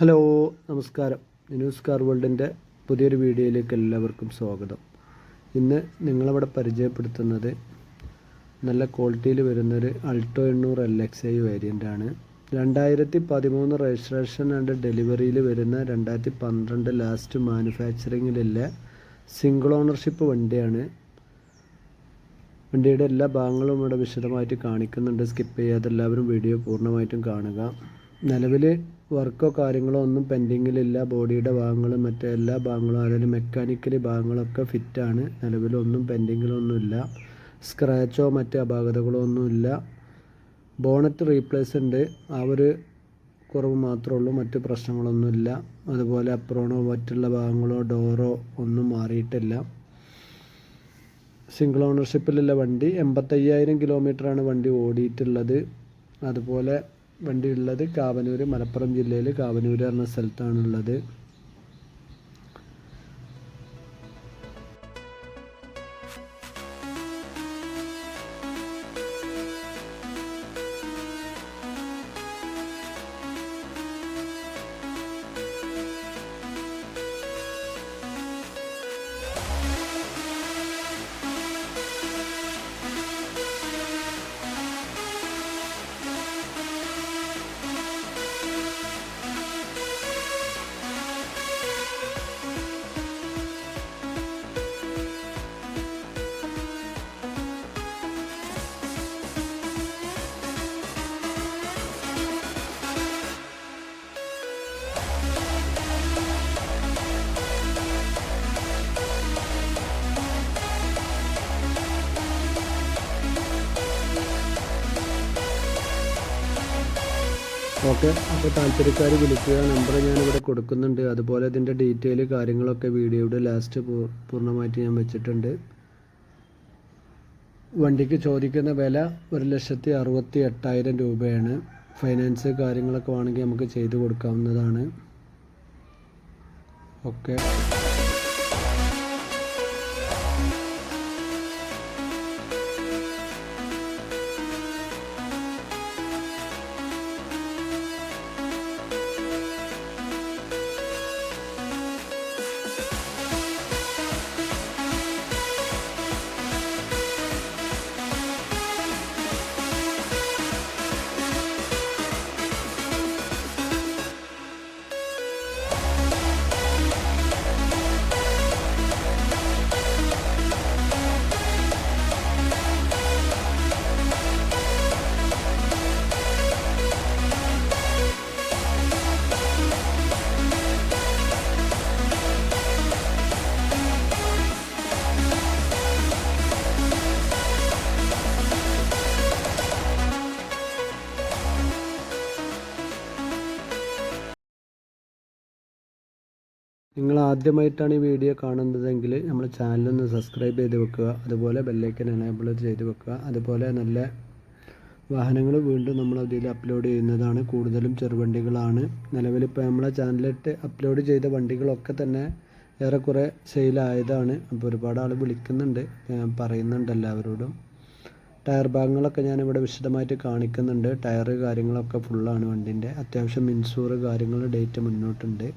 Hello, നമസ്കാരം. News car വേൾഡിൻ്റെ പുതിയൊരു വീഡിയോയിലേക്ക് എല്ലാവർക്കും സ്വാഗതം. ഇന്ന് നിങ്ങളവിടെ പരിചയപ്പെടുത്തുന്നത് നല്ല ക്വാളിറ്റിയിൽ വരുന്നൊരു അൾട്ടോ 800 LXi വേരിയൻ്റാണ്. 2013 രജിസ്ട്രേഷൻ ആൻഡ് ഡെലിവറിയിൽ വരുന്ന 2012 ലാസ്റ്റ് മാനുഫാക്ചറിങ്ങിലുള്ള സിംഗിൾ ഓണർഷിപ്പ് വണ്ടിയാണ്. വണ്ടിയുടെ എല്ലാ ഭാഗങ്ങളും ഇവിടെ വിശദമായിട്ട് കാണിക്കുന്നുണ്ട്. സ്കിപ്പ് ചെയ്യാതെ എല്ലാവരും വീഡിയോ പൂർണ്ണമായിട്ടും കാണുക. നിലവിൽ വർക്കോ കാര്യങ്ങളോ ഒന്നും പെൻഡിങ്ങിലില്ല. ബോഡിയുടെ ഭാഗങ്ങളും മറ്റേ എല്ലാ ഭാഗങ്ങളും അതായത് മെക്കാനിക്കലി ഭാഗങ്ങളൊക്കെ ഫിറ്റാണ്. നിലവിലൊന്നും പെൻഡിങ്ങിലൊന്നുമില്ല. സ്ക്രാച്ചോ മറ്റ് അപാകതകളോ ഒന്നുമില്ല. ബോണറ്റ് റീപ്ലേസ് ഉണ്ട്. ആ ഒരു കുറവ് മാത്രമേ ഉള്ളൂ, മറ്റ് പ്രശ്നങ്ങളൊന്നുമില്ല. അതുപോലെ അപ്രോണോ മറ്റുള്ള ഭാഗങ്ങളോ ഡോറോ ഒന്നും മാറിയിട്ടില്ല. സിംഗിൾ ഓണർഷിപ്പിലുള്ള വണ്ടി. 85,000 കിലോമീറ്ററാണ് വണ്ടി ഓടിയിട്ടുള്ളത്. അതുപോലെ വണ്ടി ഉള്ളത് കാവനൂർ, മലപ്പുറം ജില്ലയിൽ കാവനൂർ എന്ന സ്ഥലത്താണുള്ളത്. ഓക്കെ, അപ്പോൾ താല്പര്യക്കാർ വിളിക്കുക. നമ്പർ ഞാനിവിടെ കൊടുക്കുന്നുണ്ട്. അതുപോലെ ഇതിൻ്റെ ഡീറ്റെയിൽ കാര്യങ്ങളൊക്കെ വീഡിയോയുടെ ലാസ്റ്റ് പൂർണ്ണമായിട്ട് ഞാൻ വെച്ചിട്ടുണ്ട്. വണ്ടിക്ക് ചോദിക്കുന്ന വില 1,68,000 രൂപയാണ്. ഫൈനാൻസ് കാര്യങ്ങളൊക്കെ വേണമെങ്കിൽ നമുക്ക് ചെയ്തു കൊടുക്കാവുന്നതാണ്. ഓക്കെ. നിങ്ങൾ ആദ്യമായിട്ടാണ് ഈ വീഡിയോ കാണുന്നതെങ്കിൽ നമ്മൾ ചാനലൊന്ന് സബ്സ്ക്രൈബ് ചെയ്ത് വെക്കുക. അതുപോലെ ബെല്ലൈക്കൻ എനേബിൾ ചെയ്ത് വെക്കുക. അതുപോലെ നല്ല വാഹനങ്ങൾ വീണ്ടും നമ്മൾ അതിൽ അപ്ലോഡ് ചെയ്യുന്നതാണ്. കൂടുതലും ചെറുവണ്ടികളാണ്. നിലവിലിപ്പോൾ നമ്മളെ ചാനലിട്ട് അപ്ലോഡ് ചെയ്ത വണ്ടികളൊക്കെ തന്നെ ഏറെക്കുറെ സെയിലായതാണ്. അപ്പോൾ ഒരുപാട് ആൾ വിളിക്കുന്നുണ്ട്, പറയുന്നുണ്ട് എല്ലാവരോടും. ടയർ ഭാഗങ്ങളൊക്കെ ഞാനിവിടെ വിശദമായിട്ട് കാണിക്കുന്നുണ്ട്. ടയർ കാര്യങ്ങളൊക്കെ ഫുള്ളാണ് വണ്ടിൻ്റെ. അത്യാവശ്യം ഇൻഷൂർ കാര്യങ്ങൾ ഡേറ്റ് മുന്നോട്ടുണ്ട്.